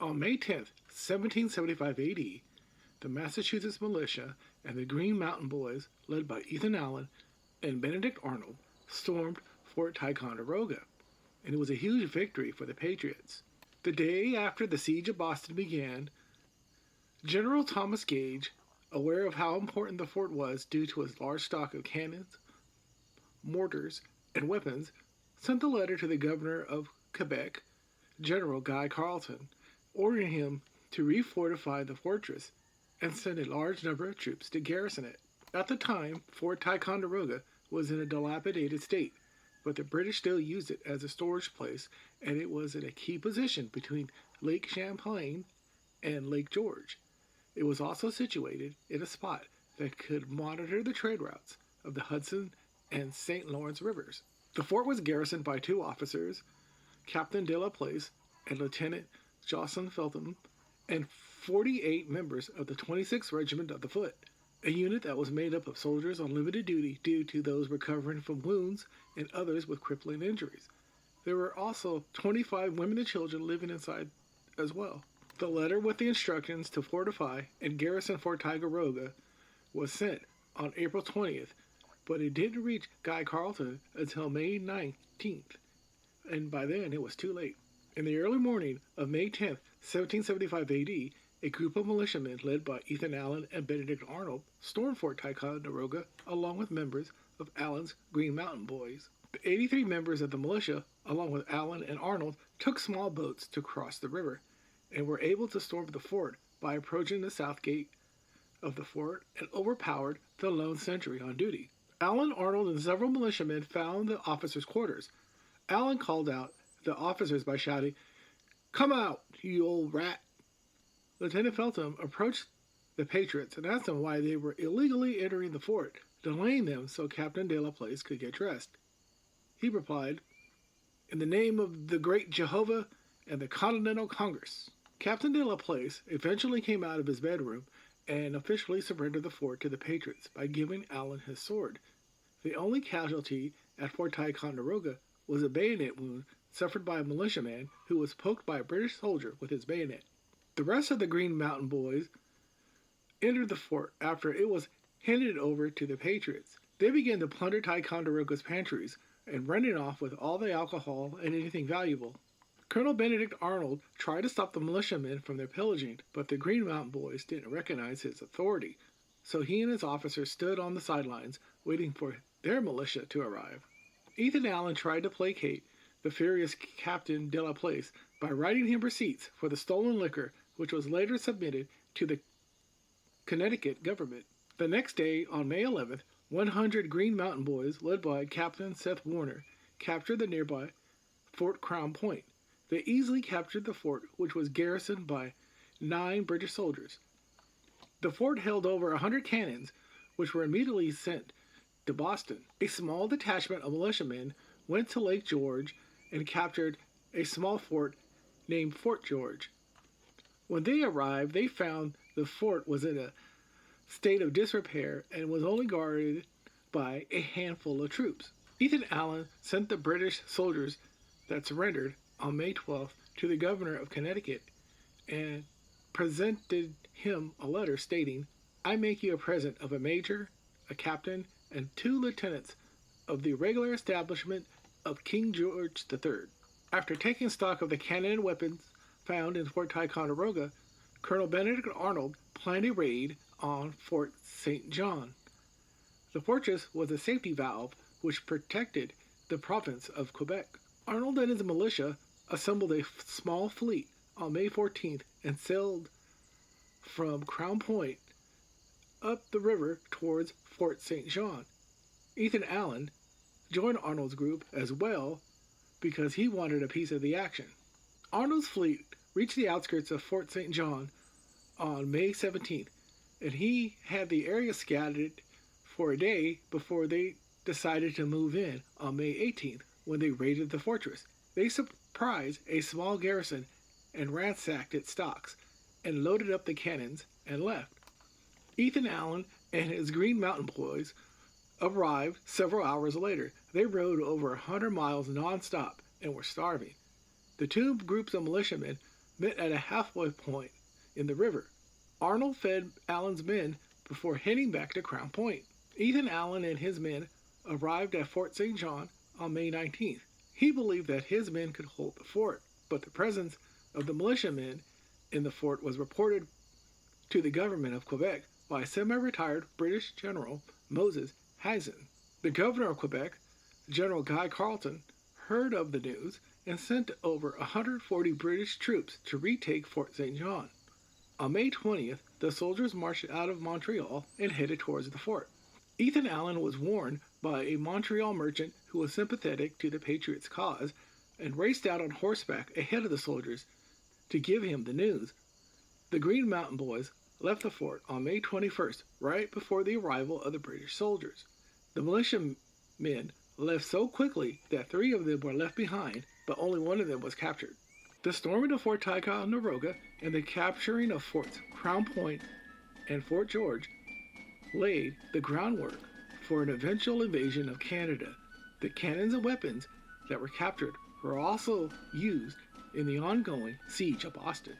On May 10th, 1775 AD, the Massachusetts militia and the Green Mountain Boys, led by Ethan Allen and Benedict Arnold, stormed Fort Ticonderoga, and it was a huge victory for the Patriots. The day after the siege of Boston began, General Thomas Gage, aware of how important the fort was due to its large stock of cannons, mortars, and weapons, sent a letter to the governor of Quebec, General Guy Carleton, ordering him to refortify the fortress and send a large number of troops to garrison it. At the time, Fort Ticonderoga was in a dilapidated state, but the British still used it as a storage place, and it was in a key position between Lake Champlain and Lake George. It was also situated in a spot that could monitor the trade routes of the Hudson and St. Lawrence rivers. The fort was garrisoned by two officers, Captain de la Place and Lieutenant Jocelyn Feltham, and 48 members of the 26th Regiment of the Foot, a unit that was made up of soldiers on limited duty due to those recovering from wounds and others with crippling injuries. There were also 25 women and children living inside as well. The letter with the instructions to fortify and garrison Fort Ticonderoga was sent on April 20th, but it didn't reach Guy Carleton until May 19th, and by then it was too late. In the early morning of May 10th, 1775 AD, a group of militiamen led by Ethan Allen and Benedict Arnold stormed Fort Ticonderoga along with members of Allen's Green Mountain Boys. The 83 members of the militia, along with Allen and Arnold, took small boats to cross the river and were able to storm the fort by approaching the south gate of the fort and overpowered the lone sentry on duty. Allen, Arnold, and several militiamen found the officers' quarters. Allen called out the officers by shouting, "Come out, you old rat!" Lieutenant Feltham approached the patriots and asked them why they were illegally entering the fort, delaying them so Captain de la Place could get dressed. He replied, "In the name of the great Jehovah and the Continental Congress." Captain de la Place eventually came out of his bedroom and officially surrendered the fort to the patriots by giving Allen his sword. The only casualty at Fort Ticonderoga was a bayonet wound suffered by a militiaman who was poked by a British soldier with his bayonet. The rest of the Green Mountain Boys entered the fort after it was handed over to the Patriots. They began to plunder Ticonderoga's pantries and running off with all the alcohol and anything valuable. Colonel Benedict Arnold tried to stop the militiamen from their pillaging, but the Green Mountain Boys didn't recognize his authority, so he and his officers stood on the sidelines waiting for their militia to arrive. Ethan Allen tried to placate the furious Captain de la Place by writing him receipts for the stolen liquor, which was later submitted to the Connecticut government. The next day, on May 11th, 100 Green Mountain Boys, led by Captain Seth Warner, captured the nearby Fort Crown Point. They easily captured the fort, which was garrisoned by 9 British soldiers. The fort held over 100 cannons, which were immediately sent to Boston. A small detachment of militiamen went to Lake George and captured a small fort named Fort George. When they arrived, they found the fort was in a state of disrepair and was only guarded by a handful of troops. Ethan Allen sent the British soldiers that surrendered on May 12th to the governor of Connecticut and presented him a letter stating, "I make you a present of a major, a captain, and 2 lieutenants of the regular establishment of King George III." After taking stock of the cannon and weapons found in Fort Ticonderoga, Colonel Benedict Arnold planned a raid on Fort St. John. The fortress was a safety valve which protected the province of Quebec. Arnold and his militia assembled a small fleet on May 14th and sailed from Crown Point up the river towards Fort St. John. Ethan Allen joined Arnold's group as well because he wanted a piece of the action. Arnold's fleet reached the outskirts of Fort St. John on May 17th, and he had the area scouted for a day before they decided to move in on May 18th when they raided the fortress. They surprised a small garrison and ransacked its stocks and loaded up the cannons and left. Ethan Allen and his Green Mountain Boys arrived several hours later. They rode over 100 miles non-stop and were starving. The 2 groups of militiamen met at a halfway point in the river. Arnold fed Allen's men before heading back to Crown Point. Ethan Allen and his men arrived at Fort St. John on May 19th. He believed that his men could hold the fort, but the presence of the militiamen in the fort was reported to the government of Quebec by semi-retired British General Moses Hazen. The governor of Quebec, General Guy Carleton, heard of the news and sent over 140 British troops to retake Fort St. John. On May 20th, the soldiers marched out of Montreal and headed towards the fort. Ethan Allen was warned by a Montreal merchant who was sympathetic to the Patriots' cause and raced out on horseback ahead of the soldiers to give him the news. The Green Mountain Boys left the fort on May 21st, right before the arrival of the British soldiers. The militiamen left so quickly that 3 of them were left behind, but only 1 of them was captured. The storming of Fort Ticonderoga and the capturing of Forts Crown Point and Fort George laid the groundwork for an eventual invasion of Canada. The cannons and weapons that were captured were also used in the ongoing siege of Boston.